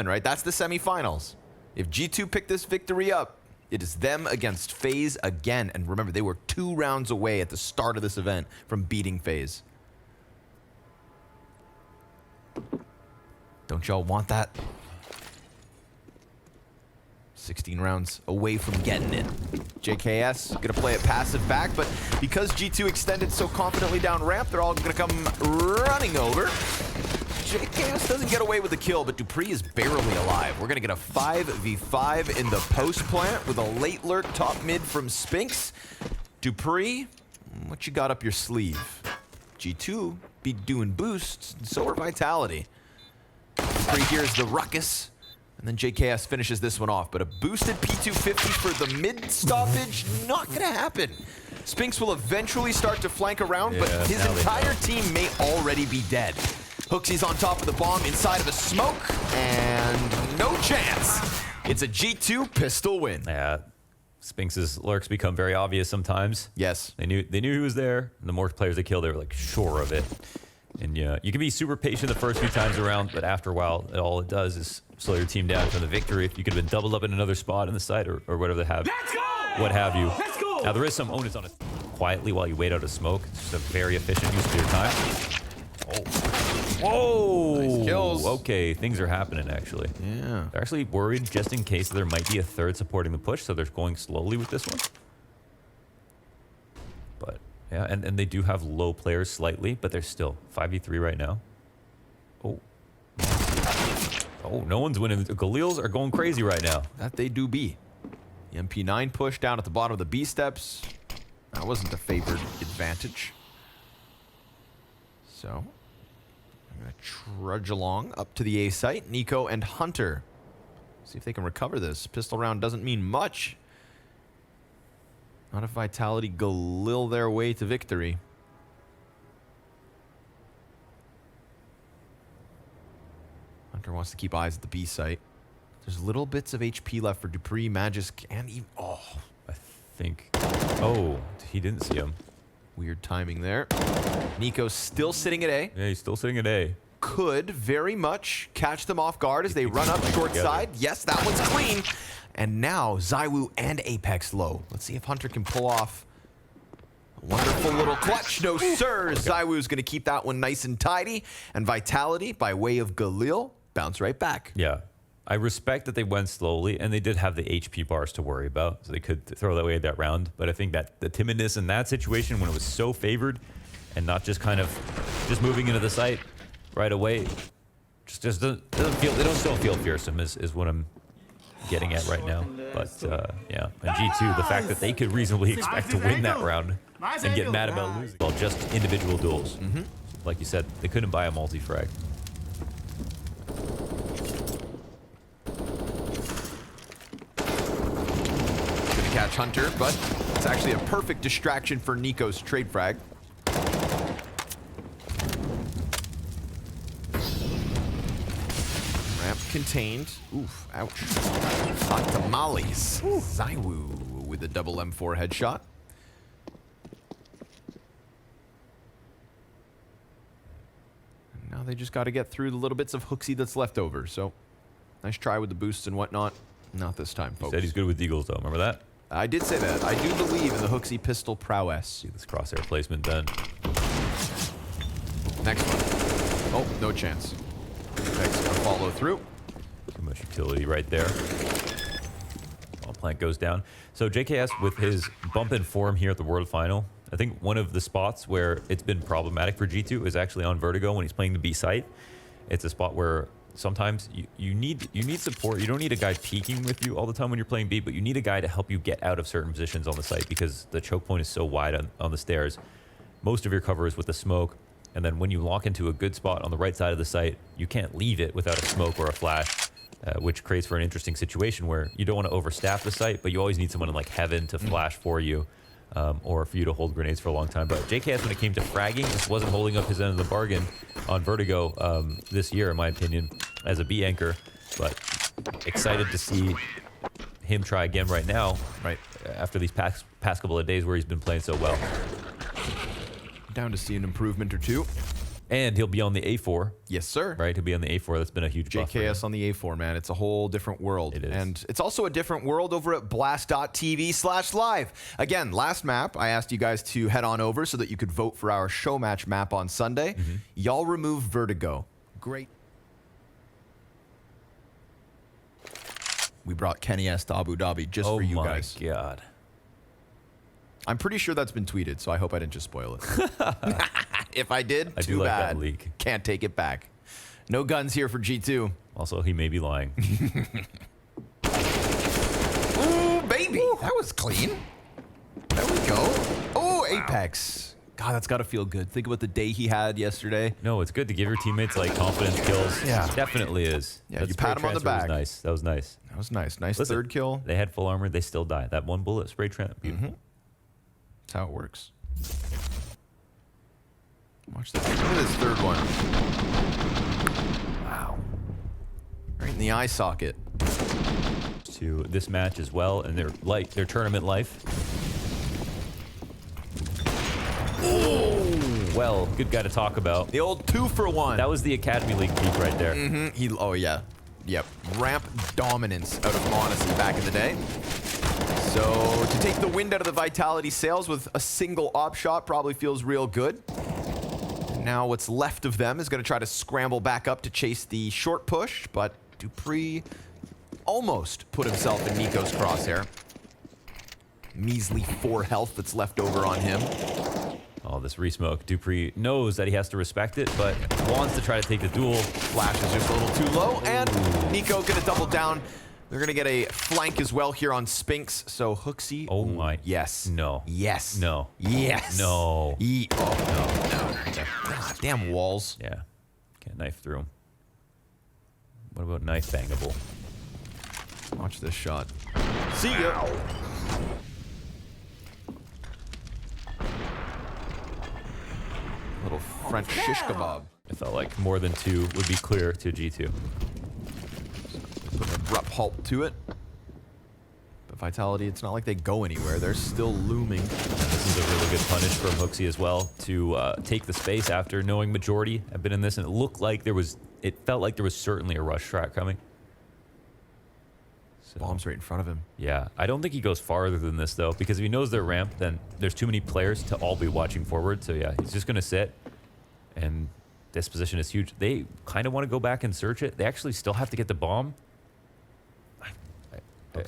right? That's the semifinals. If G2 pick this victory up, it is them against FaZe again. And remember, they were 2 rounds away at the start of this event from beating FaZe. Don't y'all want that? 16 rounds away from getting it. JKS gonna play it passive back, but because G2 extended so confidently down ramp, they're all gonna come running over. JKS doesn't get away with the kill, but dupreeh is barely alive. We're gonna get a 5v5 in the post plant with a late lurk top mid from Spinks. dupreeh, what you got up your sleeve? G2 be doing boosts, and so are Vitality. dupreeh here's the ruckus, and then JKS finishes this one off, but a boosted P250 for the mid stoppage, not gonna happen. Spinks will eventually start to flank around, but his entire team may already be dead. HooXi's on top of the bomb inside of a smoke, and no chance. It's a G2 pistol win. Yeah, Spinks' lurks become very obvious sometimes. Yes. They knew he was there, and the more players they killed, they were like sure of it. And yeah, you can be super patient the first few times around, but after a while, all it does is slow your team down from the victory. You could have been doubled up in another spot in the site or whatever they have. Let's go! What have you. Let's go! Now, there is some onus on it quietly while you wait out a smoke. It's just a very efficient use of your time. Oh. Whoa! Nice kills. Okay, things are happening, actually. Yeah. They're actually worried just in case there might be a third supporting the push, so they're going slowly with this one. But, yeah, and they do have low players slightly, but they're still 5v3 right now. Oh. Oh, no one's winning. The Galils are going crazy right now. That they do be. The MP9 push down at the bottom of the B steps. That wasn't the favored advantage. So, I'm going to trudge along up to the A site. niko and Hunter. See if they can recover this. Pistol round doesn't mean much. Not if Vitality Galil their way to victory. Hunter wants to keep eyes at the B site. There's little bits of HP left for dupreeh, Magisk, and even... Oh, I think... Oh, he didn't see him. weird timing there. niko's still sitting at A. Yeah, he's still sitting at A. Could very much catch them off guard as they run up short side. Yes, that one's clean. And now ZywOo and Apex low. Let's see if Hunter can pull off a wonderful little clutch. No, sir. ZywOo's going to keep that one nice and tidy. And Vitality, by way of Galil, bounce right back. Yeah. I respect that they went slowly, and they did have the HP bars to worry about, so they could throw that away that round. But I think that the timidness in that situation, when it was so favored, and not just kind of just moving into the site right away, just doesn't feel. They don't still feel fearsome is what I'm getting at right now. But yeah, and G2, the fact that they could reasonably expect to win that round and get mad about losing, well, just individual duels. Like you said, they couldn't buy a multi-frag. Catch Hunter, but it's actually a perfect distraction for niko's trade frag. Ramp contained. Oof, ouch. Hot tamales. ZywOo with a double M4 headshot. And now they just got to get through the little bits of HooXi that's left over. So nice try with the boosts and whatnot. Not this time, folks. He said he's good with deagles, though. Remember that? I did say that. I do believe in the HooXi pistol prowess. See this crosshair placement then. Next one. Oh, no chance. Next, gonna follow through. Too much utility right there. While plant goes down. So JKS with his bump in form here at the World Final, I think one of the spots where it's been problematic for G2 is actually on VERTIGO when he's playing the B site. It's a spot where sometimes you need support. You don't need a guy peeking with you all the time when you're playing B, but you need a guy to help you get out of certain positions on the site because the choke point is so wide on the stairs. Most of your cover is with the smoke, and then when you lock into a good spot on the right side of the site, you can't leave it without a smoke or a flash, which creates for an interesting situation where you don't want to overstaff the site, but you always need someone in like heaven to flash for you. Or for you to hold grenades for a long time. But JKS, when it came to fragging, just wasn't holding up his end of the bargain on VERTIGO this year, in my opinion, as a B anchor. But excited to see him try again right now, right after these past couple of days where he's been playing so well. Down to see an improvement or two. And he'll be on the A4. Yes, sir. Right, he'll be on the A4. That's been a huge buff for him. JKS on the A4, man. It's a whole different world. It is. And it's also a different world over at blast.tv/live. Again, last map, I asked you guys to head on over so that you could vote for our show match map on Sunday. Y'all remove Vertigo. Great. We brought Kenny S to Abu Dhabi just for you guys. Oh my God. I'm pretty sure that's been tweeted, so I hope I didn't just spoil it. If I did, I too do like bad. that leak. Can't take it back. No guns here for G2. Also, he may be lying. Ooh, baby. That was clean. There we go. Oh, Apex. God, that's got to feel good. Think about the day he had yesterday. No, it's good to give your teammates like confidence kills. Yeah. Definitely is. Yeah, That you spray pat him on the transfer was back. nice. That was nice. That was nice. Nice Listen, third kill. They had full armor. They still died. That one bullet spray tramp. Beautiful. That's how it works. Watch this. Look at this third one. Wow. Right in the eye socket. To this match as well, and their tournament life. Ooh, well, good guy to talk about. The old 2-for-1. That was the Academy League peak right there. Oh, yeah. Yep. Ramp dominance out of Monacy back in the day. So to take the wind out of the Vitality sails with a single op shot probably feels real good. Now what's left of them is going to try to scramble back up to chase the short push, but dupreeh almost put himself in niko's crosshair. Measly 4 health that's left over on him. Oh, this resmoke. dupreeh knows that he has to respect it, but wants to try to take the duel. Flash is just a little too low, and niko going to double down. They're going to get a flank as well here on Spinks. So Hooksy. Oh my. Yes. No. Yes. No. Yes. No. No. God, damn walls. Yeah. Can't knife through him. What about knife bangable? Watch this shot. See ya. Little French shish kebab. I felt like more than 2 would be clear to G2. Put an abrupt halt to it. But Vitality, it's not like they go anywhere. They're still looming. This is a really good punish from Hooksy as well to take the space after knowing majority have been in this, and it felt like there was certainly a rush track coming. So, Bomb's right in front of him. yeah, I don't think he goes farther than this though, because if he knows their ramp, then there's too many players to all be watching forward. So yeah, he's just gonna sit, and this position is huge. They kind of want to go back and search it. They actually still have to get the bomb.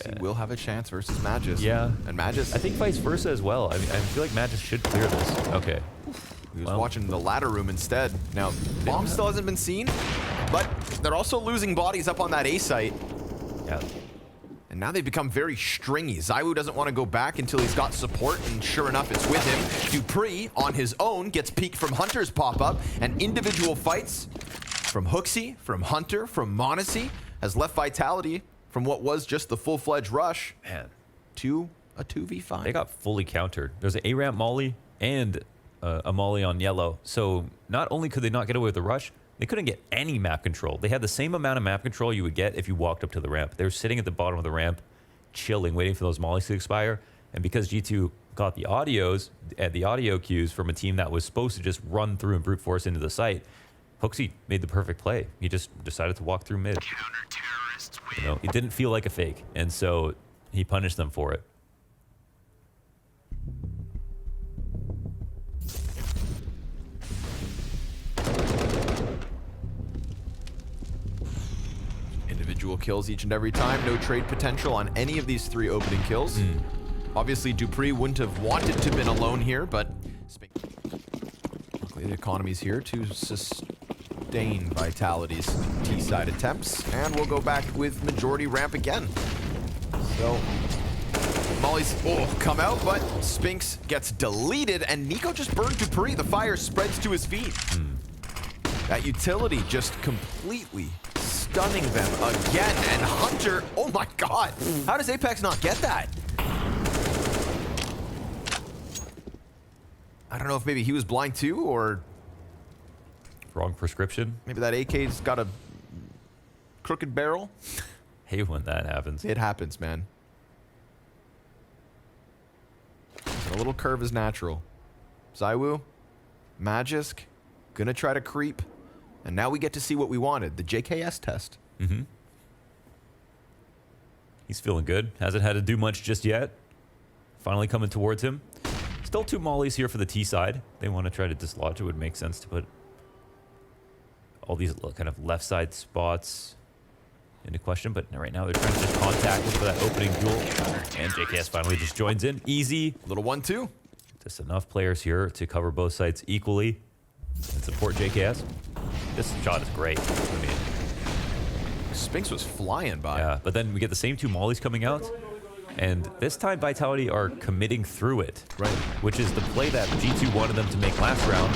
He will have a chance versus Magus. Yeah. And Magus, I think vice versa as well. I feel like Magus should clear this. Okay. he was watching the ladder room instead. Now, bomb still hasn't been seen, but they're also losing bodies up on that A site. Yeah. And now they've become very stringy. ZywOo doesn't want to go back until he's got support, and sure enough, it's with him. dupreeh, on his own, gets peeked from Hunter's pop-up, and individual fights from Hooksy, from Hunter, from Monacy, has left Vitality from what was just the full-fledged rush Man. to a 2v5. They got fully countered. There's an A-ramp molly and a molly on yellow. So not only could they not get away with the rush, they couldn't get any map control. They had the same amount of map control you would get if you walked up to the ramp. They were sitting at the bottom of the ramp, chilling, waiting for those mollies to expire. And because G2 got the audio cues from a team that was supposed to just run through and brute force into the site, Hooksy made the perfect play. He just decided to walk through mid. You know, it didn't feel like a fake, and so he punished them for it. Individual kills each and every time. No trade potential on any of these 3 opening kills. Obviously, dupreeh wouldn't have wanted to have been alone here, but luckily the economy's here to sustain Vitality's T-side attempts. And we'll go back with majority ramp again. So, mollies come out, but Spinks gets deleted, and niko just burned dupreeh. The fire spreads to his feet. That utility just completely stunning them again. And Hunter, oh my god, how does Apex not get that? I don't know if maybe he was blind too, or Wrong prescription. maybe that AK's got a crooked barrel. Hey, when that happens. It happens, man. A little curve is natural. ZywOo, Magisk, Gonna try to creep. And now we get to see what we wanted, the JKS test. Mm-hmm. He's feeling good. Hasn't had to do much just yet. Finally coming towards him. Still 2 mollies here for the T side. They want to try to dislodge. It would make sense to put all these kind of left side spots into question. But right now they're trying to just contact for that opening duel. And JKS finally just joins in. Easy. Little 1-2. Just enough players here to cover both sides equally and support JKS. This shot is great. I mean, Spinks was flying by. yeah, but then we get the same 2 mollies coming out. And this time Vitality are committing through it. Right. Which is the play that G2 wanted them to make last round.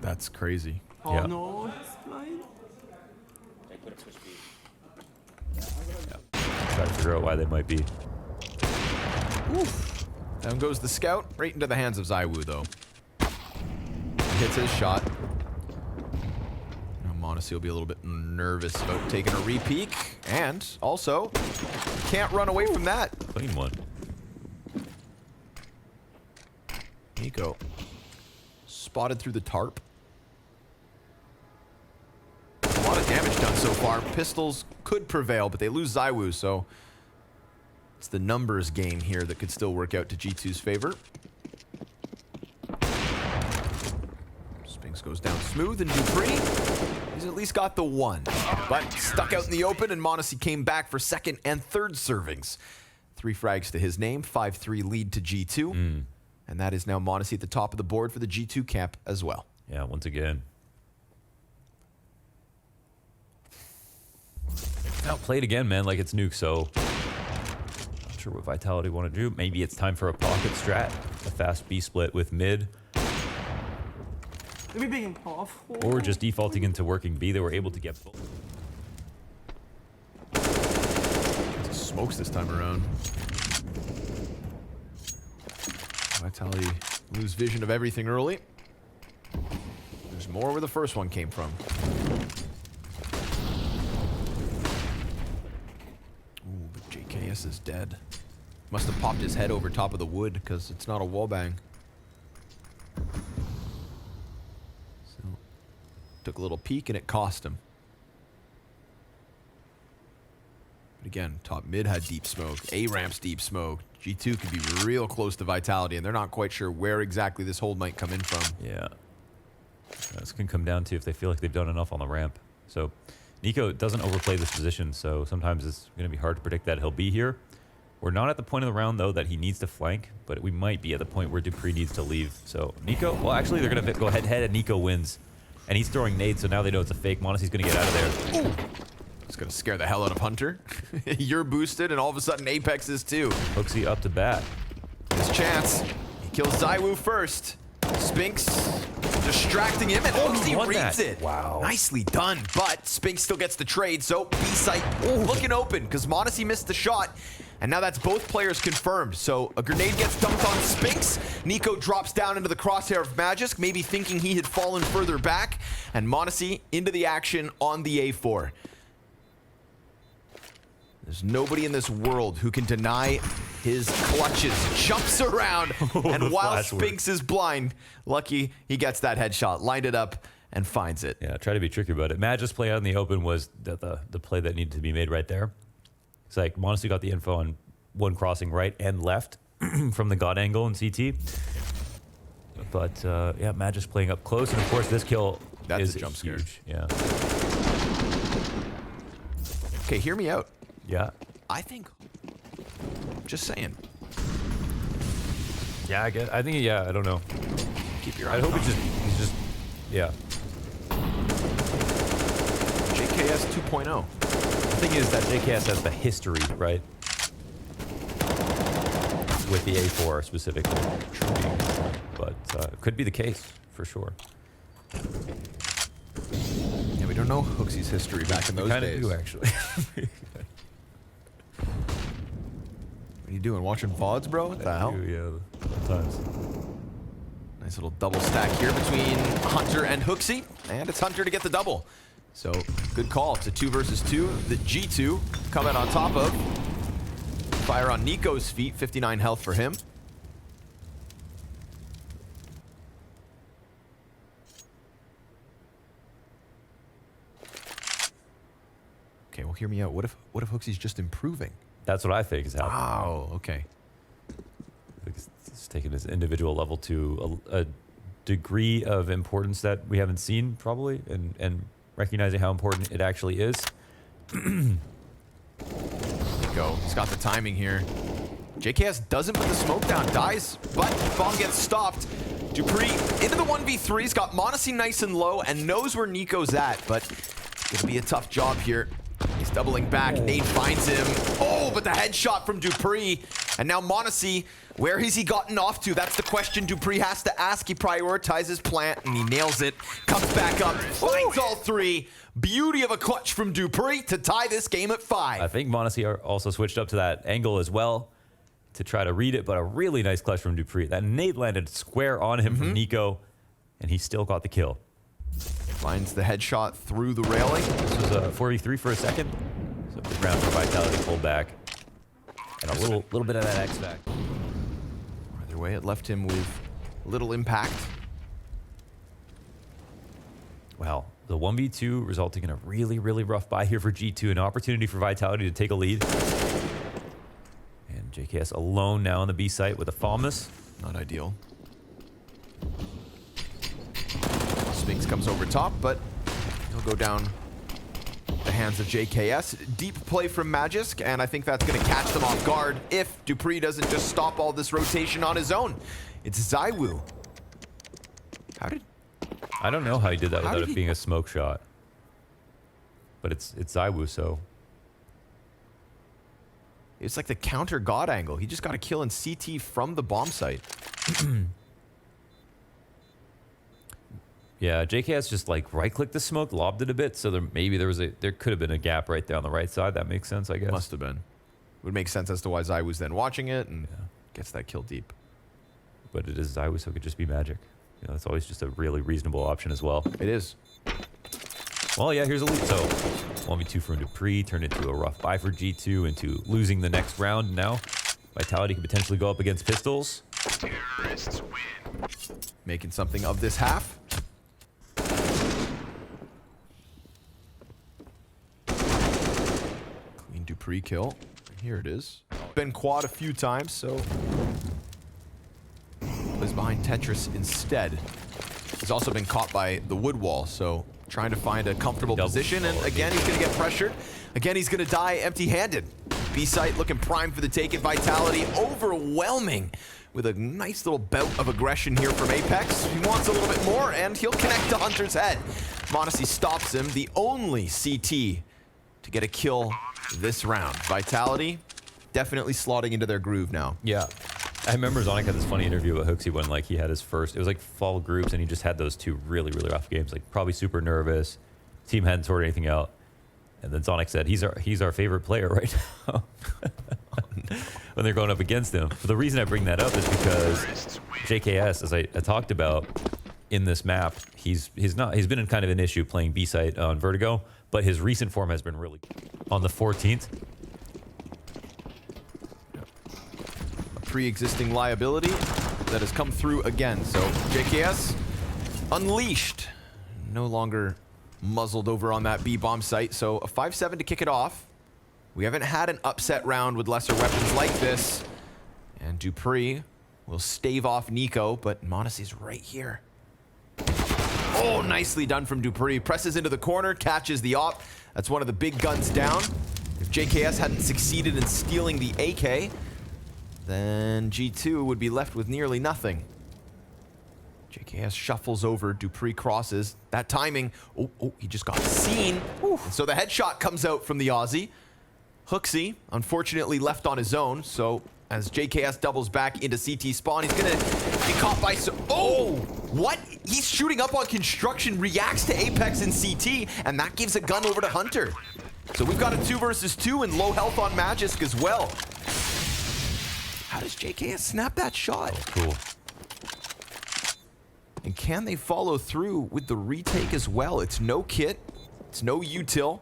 That's crazy. Oh Yeah. no, he's blind. Try to figure out why they might be. Oof. Down goes the scout, right into the hands of ZywOo, though. Hits his shot. Now Monacy will be a little bit nervous about taking a re-peek. And also, can't run away from that. Clean one. niko. Spotted through the tarp. A lot of damage done so far. Pistols could prevail, but they lose ZywOo, so it's the numbers game here that could still work out to G2's favor. Spinks goes down smooth, and Dupree, he's at least got the 1. But stuck out in the open, and Monacy came back for second and third servings. 3 frags to his name, 5-3 lead to G2. And that is now Monacy at the top of the board for the G2 camp as well. Yeah, once again. Outplayed again, man, like it's Nuke, so not sure what Vitality want to do. Maybe it's time for a pocket strat, a fast B split with mid, Maybe being off. or just defaulting into working B. They were able to get both. Smokes this time around. Vitality lose vision of everything early. There's more where the first one came from. Ooh, but JKS is dead. Must have popped his head over top of the wood because it's not a wallbang. So, took a little peek and it cost him. But again, top mid had deep smoke. A ramp's deep smoke. G2 could be real close to Vitality, and they're not quite sure where exactly this hold might come in from. Yeah. This can come down to if they feel like they've done enough on the ramp. So niko doesn't overplay this position, so sometimes it's going to be hard to predict that he'll be here. We're not at the point of the round, though, that he needs to flank, but we might be at the point where Dupree needs to leave. So niko, well, actually, they're going to go head-to-head, and niko wins. And he's throwing nades, so now they know it's a fake. Monacy's going to get out of there. Ooh. It's going to scare the hell out of Hunter. You're boosted, and all of a sudden Apex is too. Hooksy up to bat. His chance. He kills ZywOo first. Spinks distracting him, and Hooksy won reads that. it. Wow. Nicely done, but Spinks still gets the trade, so B-site looking open because Monacy missed the shot. And now that's both players confirmed. So a grenade gets dumped on Spinks. niko drops down into the crosshair of Magisk, maybe thinking he had fallen further back. And Monacy into the action on the A4. There's nobody in this world who can deny his clutches. Jumps around, and while flash work. Spinks is blind, lucky he gets that headshot, lined it up, and finds it. Yeah, try to be tricky about it. Magisk's play out in the open was the play that needed to be made right there. It's like Monacy got the info on one crossing right and left from the God angle in CT. But yeah, Magisk playing up close, and of course this kill is a jump scare. huge. Yeah. Okay, hear me out. Yeah. I think, just saying, Yeah, I think, yeah, I don't know. keep your I eyes hope on it's just, he's just, yeah. JKS 2.0. The thing is that JKS has the history, right? With the A4 specifically. But it could be the case, for sure. Yeah, we don't know Hooksy's history back in those Kind of days. do, actually. What are you doing, watching VODs, bro? What the hell? Yeah, sometimes. Nice little double stack here between Hunter and Hooksy, and it's Hunter to get the double. So, good call. It's a 2 versus 2 that G2 coming on top of. Fire on niko's feet, 59 health for him. hear me out. What if Hooksy's just improving? That's what I think is happening. Wow, okay. It's taken his individual level to a degree of importance that we haven't seen probably, and recognizing how important it actually is. Go. He's got the timing here. JKS doesn't put the smoke down, dies, but bomb gets stopped. Dupree into the 1v3. He's got Monacy nice and low and knows where Niko's at, but it's gonna be a tough job here. He's doubling back. Nade finds him. Oh, but the headshot from Dupree. And now Monacy, where has he gotten off to? That's the question Dupree has to ask. He prioritizes plant and he nails it. Comes back up, finds all three. Beauty of a clutch from Dupree to tie this game at 5. I think Monacy also switched up to that angle as well to try to read it, but a really nice clutch from Dupree. That nade landed square on him from Niko, and he still got the kill. Finds the headshot through the railing. This was a 4v3 for a second. So big round for Vitality, pulled back. And a little bit of that X back. Either way, it left him with little impact. Wow, the 1v2 resulting in a really, really rough buy here for G2. An opportunity for Vitality to take a lead. And JKS alone now on the B site with a Falmus. Not ideal. Spinks comes over top, but he'll go down the hands of JKS. Deep play from Magisk, and I think that's going to catch them off guard if Dupree doesn't just stop all this rotation on his own. It's Zywoo. I don't know how he did that without it being a smoke shot. But it's Zywoo, so. It's like the counter god angle. He just got a kill in CT from the bomb site. Yeah, JKS just like right-clicked the smoke, lobbed it a bit, so there could have been a gap right there on the right side. That makes sense, I guess. Must have been. Would make sense as to why Zywoo's then watching it and gets that kill deep. But it is Zywoo, so it could just be magic. You know, it's always just a really reasonable option as well. It is. Well, yeah, here's a lead. So 1v2 from Dupree turned into a rough buy for G2 into losing the next round. Now Vitality could potentially go up against Pistols. Terrorists win. Making something of this half. Clean Dupree kill. Here it is. Been quad a few times, so plays behind Tetris instead. He's also been caught by the wood wall, so trying to find a comfortable position, and again he's going to get pressured. Again he's going to die empty-handed. B-site looking prime for the take at Vitality, overwhelming with a nice little bout of aggression here from Apex. He wants a little bit more, and he'll connect to Hunter's head. Monacy stops him, the only CT to get a kill this round. Vitality definitely slotting into their groove now. Yeah. I remember Zonic had this funny interview with Hooksy when like he had his first, it was like fall groups, and he just had those two really, really rough games, like probably super nervous. Team hadn't sorted anything out. And then Zonic said, he's our favorite player right now. When they're going up against him. But the reason I bring that up is because JKS, as I talked about in this map, he's been in kind of an issue playing B-site on Vertigo, but his recent form has been really good. On the 14th. Pre-existing liability that has come through again. So JKS unleashed, no longer muzzled over on that B bomb site. So a 5-7 to kick it off. We haven't had an upset round with lesser weapons like this. And Dupree will stave off Niko, but Monacy's right here. Oh, nicely done from Dupree. Presses into the corner, catches the op. That's one of the big guns down. If JKS hadn't succeeded in stealing the AK, then G2 would be left with nearly nothing. JKS shuffles over, Dupree crosses. That timing, oh, he just got seen. So the headshot comes out from the Aussie. Hooksy, unfortunately left on his own, so as JKS doubles back into CT spawn, he's gonna be caught by what? He's shooting up on construction, reacts to Apex and CT, and that gives a gun over to Hunter. So we've got a 2 versus 2 and low health on Magisk as well. How does JKS snap that shot? Oh, cool. And can they follow through with the retake as well? It's no kit, it's no util.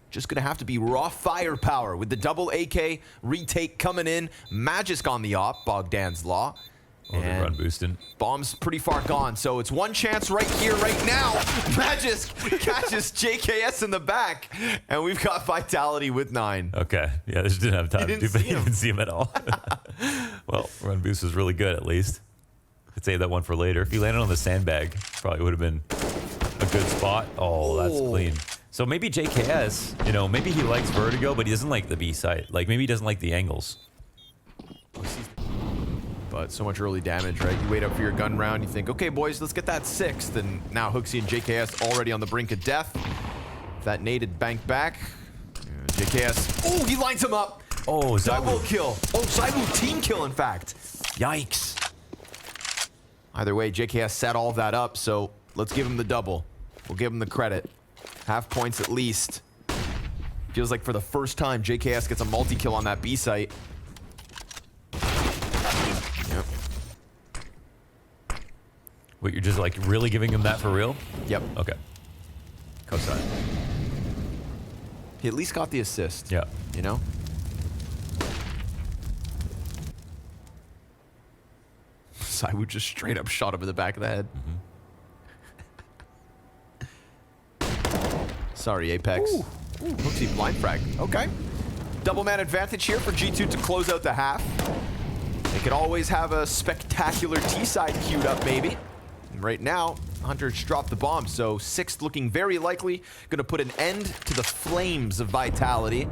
Just gonna have to be raw firepower with the double AK retake coming in. Magisk on the op, Bogdan's Law. Oh, they run boosting. Bomb's pretty far gone, so it's one chance right here, right now. Magis catches JKS in the back, and we've got Vitality with 9. Okay. Yeah, they just didn't have time to do, but he didn't see him at all. Well, run boost was really good, at least. Could save that one for later. If he landed on the sandbag, probably would have been a good spot. Oh, that's clean. So maybe JKS, you know, maybe he likes Vertigo, but he doesn't like the B site. Like, maybe he doesn't like the angles. But so much early damage, right? You wait up for your gun round, you think, okay, boys, let's get that 6th. And now Hooksy and JKS already on the brink of death. If that naded bank back. JKS, oh, he lines him up. Oh, Double kill. Oh, Zaibu team kill, in fact. Yikes. Either way, JKS set all of that up, so let's give him the double. We'll give him the credit. Half points at least. Feels like for the first time, JKS gets a multi-kill on that B site. Yep. Wait, you're just like really giving him that for real? Yep. Okay. Cosine. He at least got the assist. Yeah. You know? Saiwu just straight up shot him in the back of the head. Sorry, Apex. Ooh. Hooksy blind frag. Okay. Double man advantage here for G2 to close out the half. They could always have a spectacular T-side queued up, maybe. And right now, Hunter just dropped the bomb, so 6th looking very likely. Going to put an end to the flames of Vitality,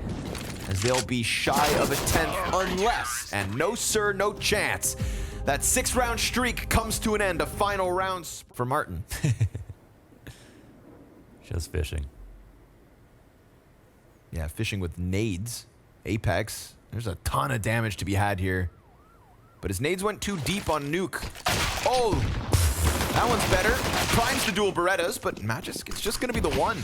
as they'll be shy of a 10th unless, and no sir, no chance, that 6-round streak comes to an end. A final round for Martin. Just fishing. Yeah, fishing with nades. Apex. There's a ton of damage to be had here. But his nades went too deep on Nuke. Oh! That one's better. Primes the dual Berettas, but Magisk, it's just going to be the one.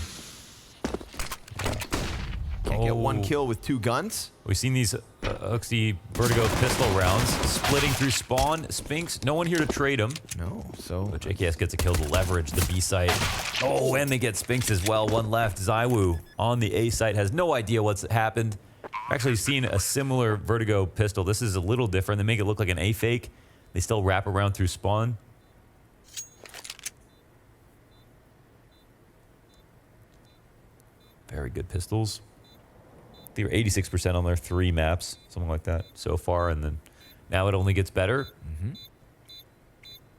Can't get one kill with 2 guns. We've seen these Hooksy Vertigo pistol rounds splitting through spawn. Sphinx, no one here to trade him. No, so... But JKS gets a kill to leverage the B site. Oh, and they get Sphinx as well. One left. Zaiwu on the A site has no idea what's happened. Actually seen a similar Vertigo pistol. This is a little different. They make it look like an A fake. They still wrap around through spawn. Very good pistols. They were 86% on their 3 maps, something like that so far, and then now it only gets better.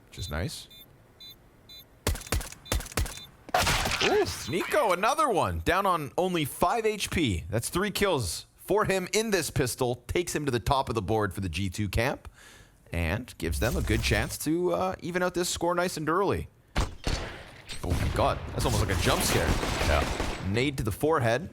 Which is nice. Ooh, Niko, another one. Down on only 5 HP. That's 3 kills for him in this pistol. Takes him to the top of the board for the G2 camp. And gives them a good chance to even out this score nice and early. Oh my god, that's almost like a jump scare. Yeah. Nade to the forehead.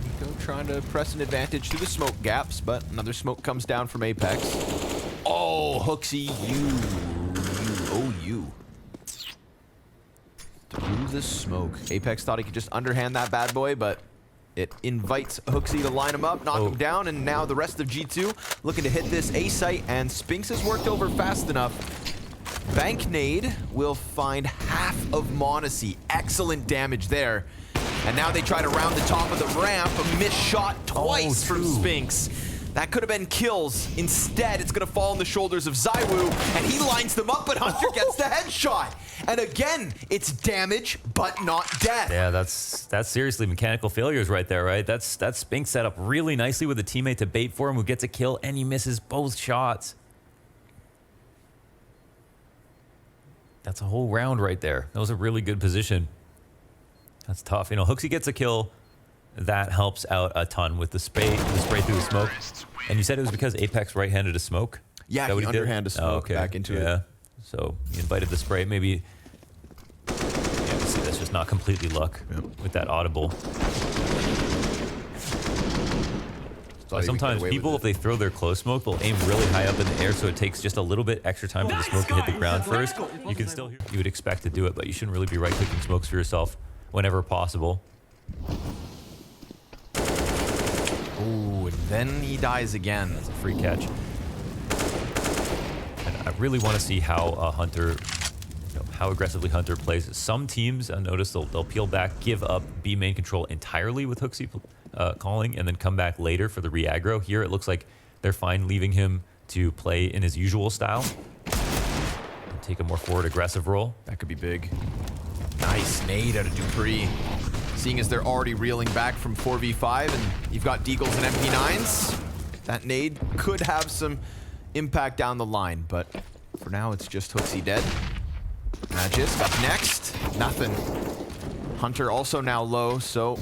Niko trying to press an advantage through the smoke gaps, but another smoke comes down from Apex. Oh, Hooksy, you. Through the smoke. Apex thought he could just underhand that bad boy, but it invites Hooksy to line him up, knock him down, and now the rest of G2 looking to hit this A site, and Sphinx has worked over fast enough. Bank nade will find half of Monacy. Excellent damage there. And now they try to round the top of the ramp. A missed shot twice from Sphinx. That could have been kills. Instead, it's going to fall on the shoulders of Zaiwu, and he lines them up, but Hunter gets the headshot. And again, it's damage, but not death. Yeah, that's seriously mechanical failures right there, right? That's Sphinx set up really nicely with a teammate to bait for him who gets a kill, and he misses both shots. That's a whole round right there. That was a really good position. That's tough. You know, Hooksy gets a kill. That helps out a ton with the spray through the smoke. And you said it was because Apex right-handed a smoke? Yeah, he underhanded smoke back into it. So he invited the spray. Maybe, yeah, see, that's just not completely luck with that audible. Sometimes people, if they throw their close smoke, they'll aim really high up in the air, so it takes just a little bit extra time for the smoke to hit the ground first. You can still hear, you would expect to do it, but you shouldn't really be right-clicking smokes for yourself whenever possible. Ooh, and then he dies again. That's a free catch. And I really want to see how Hunter, how aggressively Hunter plays. Some teams, I noticed, they'll peel back, give up B main control entirely with Hooksy calling and then come back later for the re-aggro. Here it looks like they're fine leaving him to play in his usual style. Take a more forward aggressive role. That could be big. Nice nade out of Dupree. Seeing as they're already reeling back from 4v5 and you've got Deagles and MP9s, that nade could have some impact down the line, but for now it's just Hooksy dead. Magisk up next. Nothing. Hunter also now low, so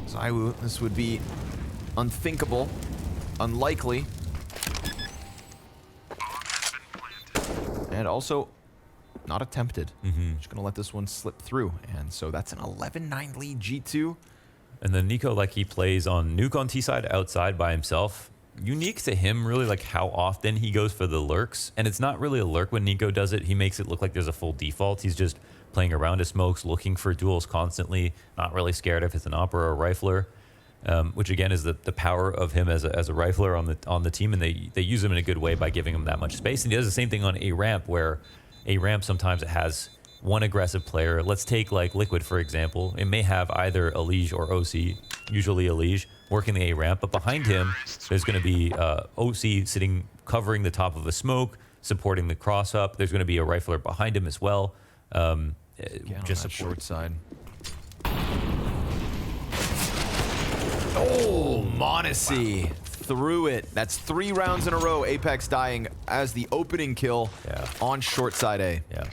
Zaiwu, this would be unthinkable, unlikely. And also not attempted. Just gonna let this one slip through. And so that's an 11-9 lead G2. And then niko, like, he plays on Nuke on T side outside by himself. Unique to him, really, like how often he goes for the lurks. And it's not really a lurk when niko does it. He makes it look like there's a full default. He's just playing around his smokes, looking for duels constantly, not really scared if it's an opera or a rifler. Which again is the power of him as a rifler on the team, and they use him in a good way by giving him that much space. And he does the same thing on a ramp, where a ramp sometimes it has one aggressive player. Let's take like Liquid for example. It may have either a Liege or OC, usually a Liege, working the A ramp, but behind him there's going to be OC sitting covering the top of a smoke, supporting the cross up. There's going to be a rifler behind him as well. Just a short side. Oh, Monacy through it. That's 3 rounds in a row. Apex dying as the opening kill on short side A. Yeah.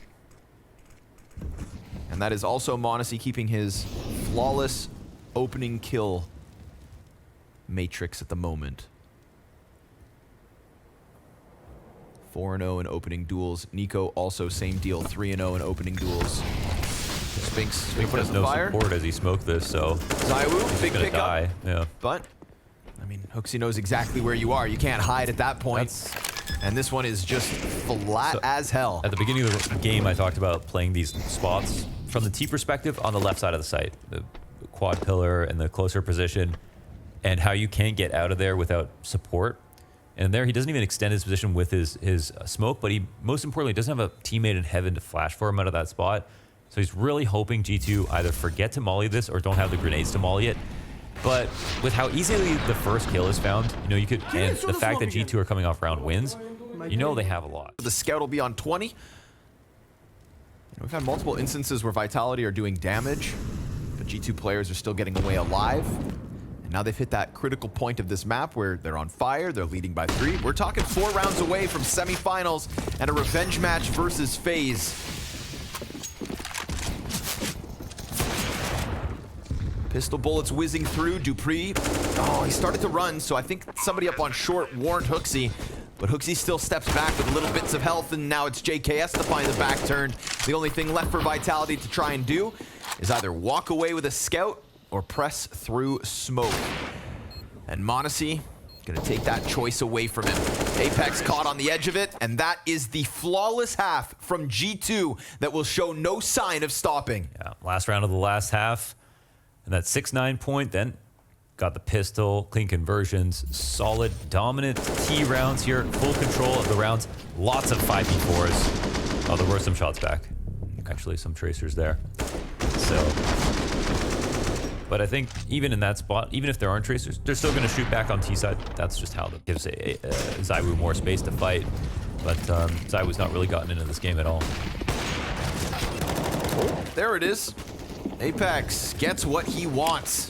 And that is also Monacy keeping his flawless opening kill matrix at the moment. 4-0 in opening duels. niko also same deal, 3-0 in opening duels. Spinks has no support as he smoked this, so Zaiwu, big gonna pickup. die. Yeah. But I mean, Hooksy knows exactly where you are. You can't hide at that point. And this one is just flat as hell. At the beginning of the game, I talked about playing these spots from the T perspective on the left side of the site, the quad pillar and the closer position, and how you can't get out of there without support. And there, he doesn't even extend his position with his smoke, but he, most importantly, doesn't have a teammate in heaven to flash for him out of that spot. So he's really hoping G2 either forget to molly this or don't have the grenades to molly it. But with how easily the first kill is found, you know, you could, and the fact that G2 are coming off round wins, you know they have a lot. The scout will be on 20. We've had multiple instances where Vitality are doing damage, but G2 players are still getting away alive. And now they've hit that critical point of this map where they're on fire, they're leading by 3. We're talking 4 rounds away from semifinals and a revenge match versus FaZe. Pistol bullets whizzing through. Dupree, oh, he started to run, so I think somebody up on short warned Hooksy. But Hooksy still steps back with little bits of health, and now it's JKS to find the back turn. The only thing left for Vitality to try and do is either walk away with a scout or press through smoke. And Monacy gonna take that choice away from him. Apex caught on the edge of it, and that is the flawless half from G2 that will show no sign of stopping. Yeah, last round of the last half. And that 6-9 point, then got the pistol, clean conversions, solid, dominant T rounds here, full control of the rounds, lots of 5v4s. Oh, there were some shots back. Actually, some tracers there. So, but I think even in that spot, even if there aren't tracers, they're still going to shoot back on T side. That's just how that gives Zaiwu more space to fight. But Zaiwu's not really gotten into this game at all. Oh, there it is. Apex gets what he wants.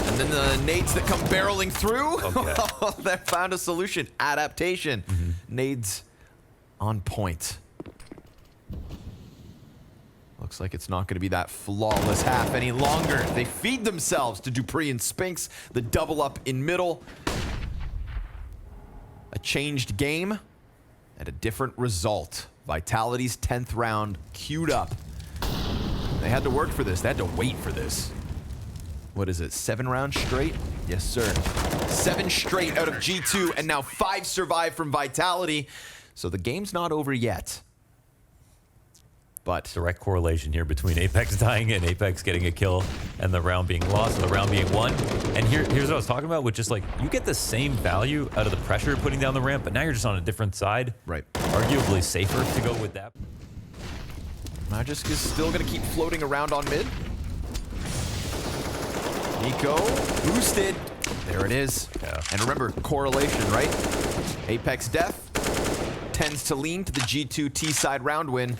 And then the nades that come barreling through, okay. They found a solution. Adaptation. Nades on point. Looks like it's not going to be that flawless half any longer. They feed themselves to Dupree and Spinks. The double up in middle. A changed game and a different result. Vitality's 10th round queued up. They had to work for this. They had to wait for this. What is it, 7 rounds straight? Yes, sir. 7 straight out of G2, and now 5 survive from Vitality. So the game's not over yet. But direct correlation here between Apex dying and Apex getting a kill and the round being lost and the round being won. And here's what I was talking about, with just like, you get the same value out of the pressure you're putting down the ramp, but now you're just on a different side. Right. Arguably safer to go with that. Magisk is still going to keep floating around on mid. niko boosted. There it is. Yeah. And remember, correlation, right? Apex Death tends to lean to the G2 T-side round win.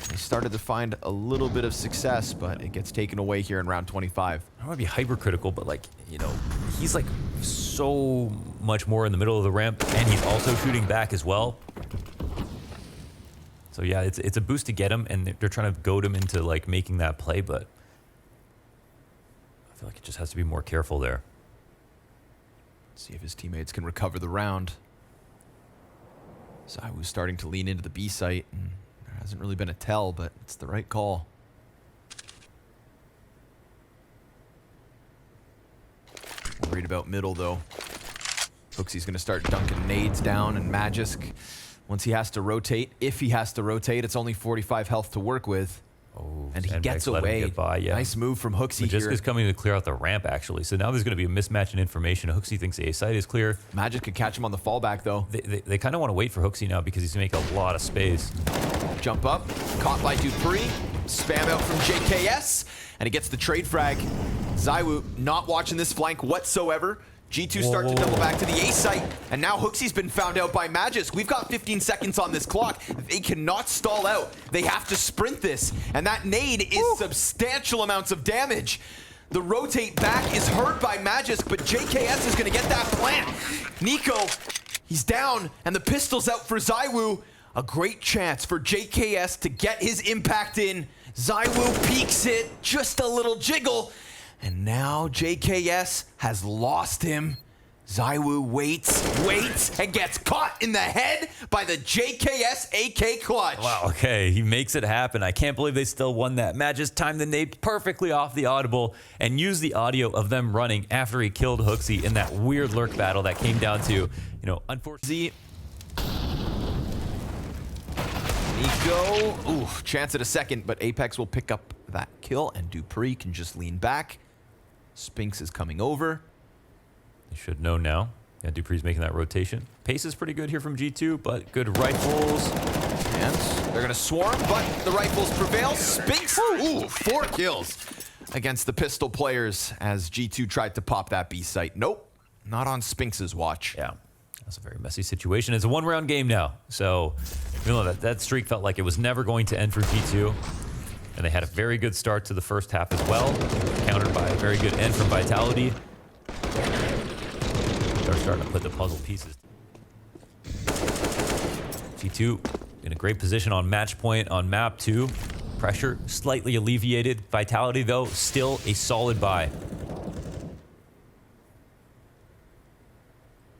They started to find a little bit of success, but it gets taken away here in round 25. I don't want to be hypercritical, but like, you know, he's like so much more in the middle of the ramp, and he's also shooting back as well. So yeah, it's a boost to get him, and they're trying to goad him into like making that play, but I feel like it just has to be more careful there. See if his teammates can recover the round. Zywoo's starting to lean into the B site, and there hasn't really been a tell, but it's the right call. Worried about middle, though. HooXi's going to start dunking nades down, and Magisk, once he has to rotate, if he has to rotate, it's only 45 health to work with. Oh, And he Sandbags gets let him away. get by, yeah. Nice move from HooXi here. Magisk coming to clear out the ramp, actually. So now there's going to be a mismatch in information. HooXi thinks the A site is clear. Magic could catch him on the fallback, though. They kind of want to wait for HooXi now because he's going to make a lot of space. Jump up, caught by dupreeh, spam out from JKS, and he gets the trade frag. Zywoo not watching this flank whatsoever. G2 start to double back to the A site, and now HooXi's been found out by Magisk. We've got 15 seconds on this clock. They cannot stall out. They have to sprint this, and that nade is substantial amounts of damage. The rotate back is heard by Magisk, but JKS is going to get that plant. niko, he's down, and the pistol's out for Zywoo. A great chance for JKS to get his impact in. Zywoo peeks it, just a little jiggle. And now JKS has lost him. Zywoo waits, and gets caught in the head by the JKS AK clutch. Wow, okay, he makes it happen. I can't believe they still won that. Matt just timed the nade perfectly off the audible and used the audio of them running after he killed HooXi in that weird lurk battle that came down to, you know, unfortunately. niko, ooh, chance at a second, but Apex will pick up that kill, and dupreeh can just lean back. Spinks is coming over. You should know now. Yeah, dupreeh's making that rotation. Pace is pretty good here from G2, but good rifles. And they're gonna swarm, but the rifles prevail. Spinks, ooh, 4 kills against the pistol players as G2 tried to pop that B site. Nope, not on Spinks's watch. Yeah, that's a very messy situation. It's a one-round game now, so you know that streak felt like it was never going to end for G2. And they had a very good start to the first half as well, countered by a very good end from Vitality. They're starting to put the puzzle pieces. G2 in a great position on match point on map 2. Pressure slightly alleviated. Vitality, though, still a solid buy.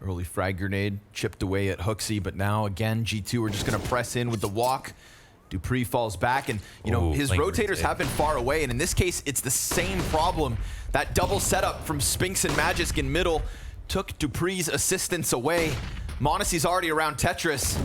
Early frag grenade chipped away at HooXi, but now again, G2 are just gonna press in with the walk. dupreeh falls back, and you know, his rotators have been far away, and in this case, it's the same problem. That double setup from Spinks and Magisk in middle took dupreeh's assistance away. m0NESY's already around Tetris.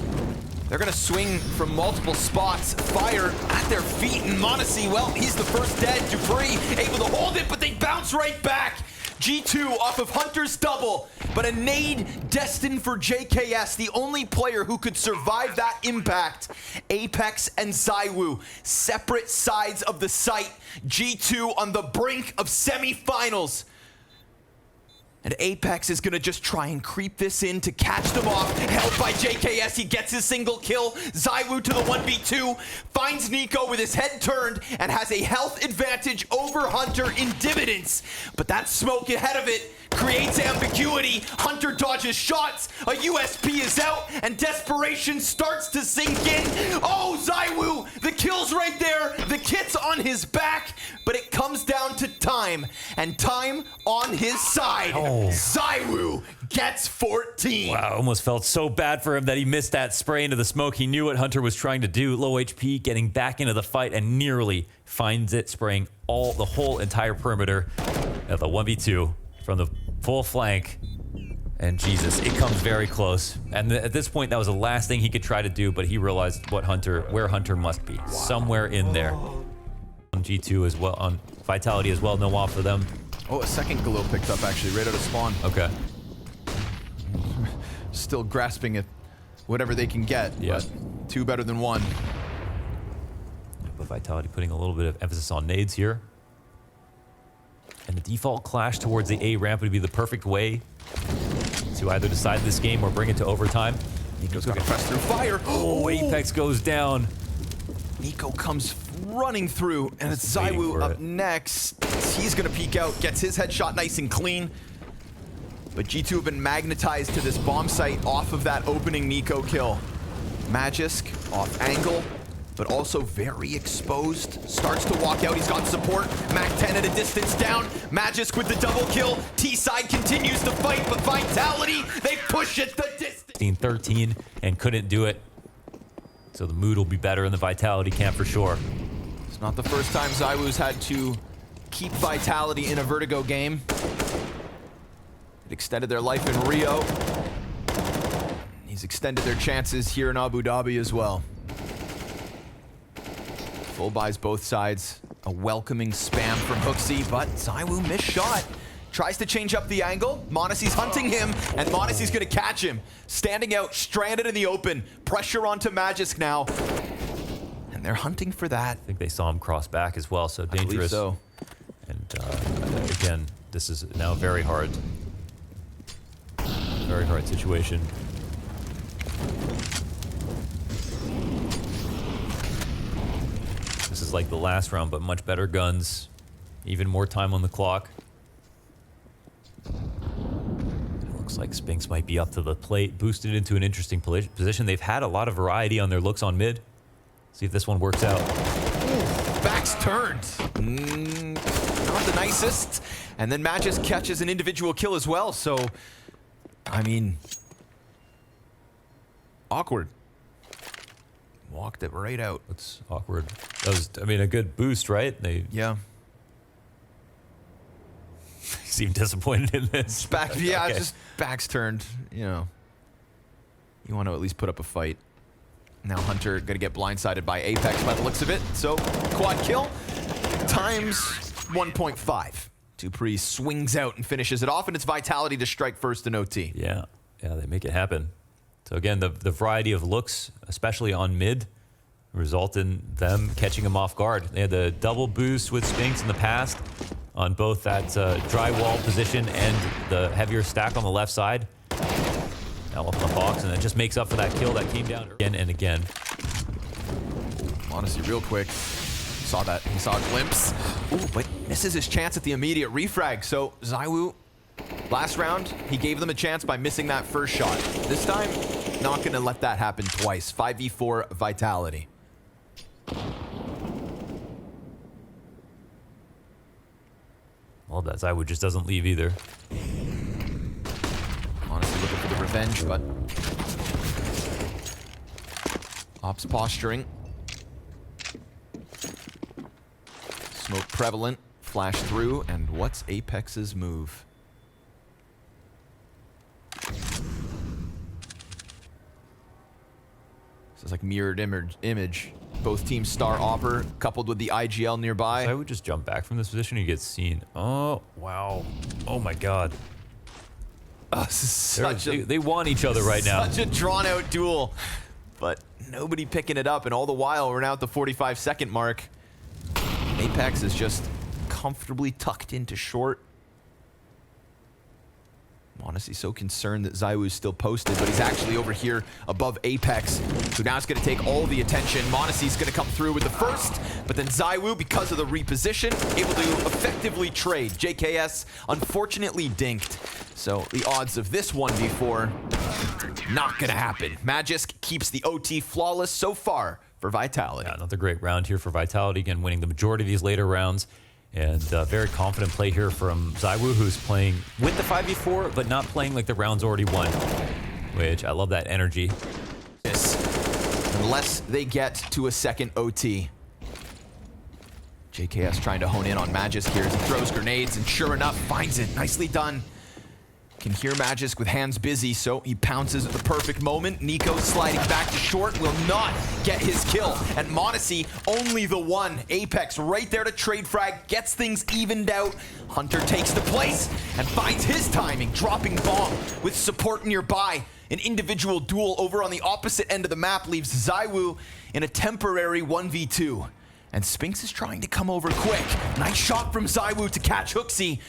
They're gonna swing from multiple spots, fire at their feet, and m0NESY, well, he's the first dead. dupreeh able to hold it, but they bounce right back. G2 off of Hunter's double, but a nade destined for JKS, the only player who could survive that impact. Apex and Zywoo, separate sides of the site. G2 on the brink of semifinals. And Apex is gonna just try and creep this in to catch them off. Held by JKS, he gets his single kill. Zywoo to the 1v2, finds niko with his head turned and has a health advantage over Hunter in dividends. But that smoke ahead of it creates ambiguity. Hunter dodges shots, a USP is out, and desperation starts to sink in. Oh, Zywoo, the kill's right there, the kit's on his back, but it comes down to time, and time on his side. Zywoo gets 14. Wow, almost felt so bad for him that he missed that spray into the smoke. He knew what Hunter was trying to do. Low HP, getting back into the fight, and nearly finds it, spraying the whole entire perimeter at the 1v2 from the full flank. And Jesus, it comes very close. And at this point, that was the last thing he could try to do, but he realized where Hunter must be. Somewhere in there. On G2 as well, on Vitality as well, no off for them. Oh, a second glow picked up actually, right out of spawn. Okay. Still grasping at whatever they can get, Yeah. but 2 better than 1. But Vitality putting a little bit of emphasis on nades here. And the default clash towards the A ramp would be the perfect way to either decide this game or bring it to overtime. niko's gonna press through fire. Oh, Apex goes down. niko comes running through, and it's Waiting ZywOo for up it. next. He's gonna peek out, gets his headshot nice and clean. But G2 have been magnetized to this bomb site off of that opening niko kill. Magisk off angle, but also very exposed. Starts to walk out, he's got support. Mac 10 at a distance down. Magisk with the double kill. T-side continues to fight, but Vitality, they push it the distance. 13 and couldn't do it. So the mood will be better in the Vitality camp for sure. It's not the first time ZywOo's had to keep Vitality in a Vertigo game. It extended their life in Rio. He's extended their chances here in Abu Dhabi as well. Full buys both sides. A welcoming spam from Hooksy, but ZywOo missed shot. Tries to change up the angle. Monacy's hunting him, and Monacy's gonna catch him. Standing out, stranded in the open. Pressure onto Magisk now. And they're hunting for that. I think they saw him cross back as well, so I believe dangerous. so. And again, this is now very hard situation. This is like the last round, but much better guns. Even more time on the clock. It looks like Spinks might be up to the plate, boosted into an interesting position. They've had a lot of variety on their looks on mid. See if this one works out. Back's turned. Not the nicest. And then Magisk catches an individual kill as well, so... I mean... awkward. Walked it right out. It's awkward. That was, I mean, a good boost, right? They Yeah. seem disappointed in this. Back, yeah, Okay. just back's turned, you know. You want to at least put up a fight. Now Hunter gonna get blindsided by Apex by the looks of it. So, quad kill times 1.5. Dupree swings out and finishes it off, and it's Vitality to strike first in OT. Yeah, they make it happen. So again, the variety of looks, especially on mid, result in them catching him off guard. They had the double boost with Spinks in the past on both that drywall position and the heavier stack on the left side. Now up in the box, and it just makes up for that kill that came down again and again. Honestly, real quick, saw that. He saw a glimpse. Ooh, but misses his chance at the immediate refrag. So ZywOo, last round, he gave them a chance by missing that first shot. This time, not gonna let that happen twice. 5v4 Vitality. Well, that ZywOo just doesn't leave either. Honestly, looking for the revenge, but Ops posturing. Smoke prevalent, flash through, and what's Apex's move? This is like mirrored image. Both teams star Opper coupled with the IGL nearby. I would just jump back from this position and get seen. Oh, wow. Oh my god. This is such They want each other right now. Such a drawn out duel, but nobody picking it up, and all the while we're now at the 45-second mark. Apex is just comfortably tucked into short. I'm honestly so concerned that ZywOo is still posted, but he's actually over here above Apex. So now it's going to take all the attention. Monacy's going to come through with the first, but then ZywOo, because of the reposition, able to effectively trade. JKS unfortunately dinked. So the odds of this 1v4, not going to happen. Magisk keeps the OT flawless so far for Vitality. Yeah, another great round here for Vitality. Again, winning the majority of these later rounds. And very confident play here from ZywOo, who's playing with the 5v4, but not playing like the round's already won. Which, I love that energy. Unless they get to a second OT. JKS trying to hone in on Magisk here as he throws grenades, and sure enough, finds it. Nicely done. Can hear Magisk with hands busy, so he pounces at the perfect moment. niko sliding back to short, will not get his kill. And Monacy, only the one. Apex right there to trade frag, gets things evened out. Hunter takes the place and finds his timing, dropping bomb with support nearby. An individual duel over on the opposite end of the map leaves ZywOo in a temporary 1v2. And Spinks is trying to come over quick. Nice shot from ZywOo to catch HooXi.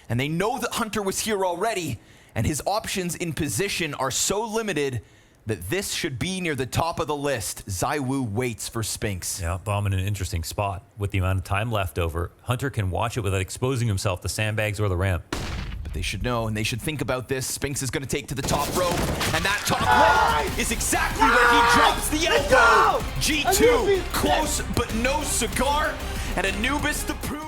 And they know that Hunter was here already. And his options in position are so limited that this should be near the top of the list. ZywOo waits for Spinks. Yeah, bomb in an interesting spot. With the amount of time left over, Hunter can watch it without exposing himself to sandbags or the ramp. But they should know and they should think about this. Spinks is going to take to the top rope. And that top rope is exactly where he drops the elbow. G2 close but no cigar. And Anubis to prove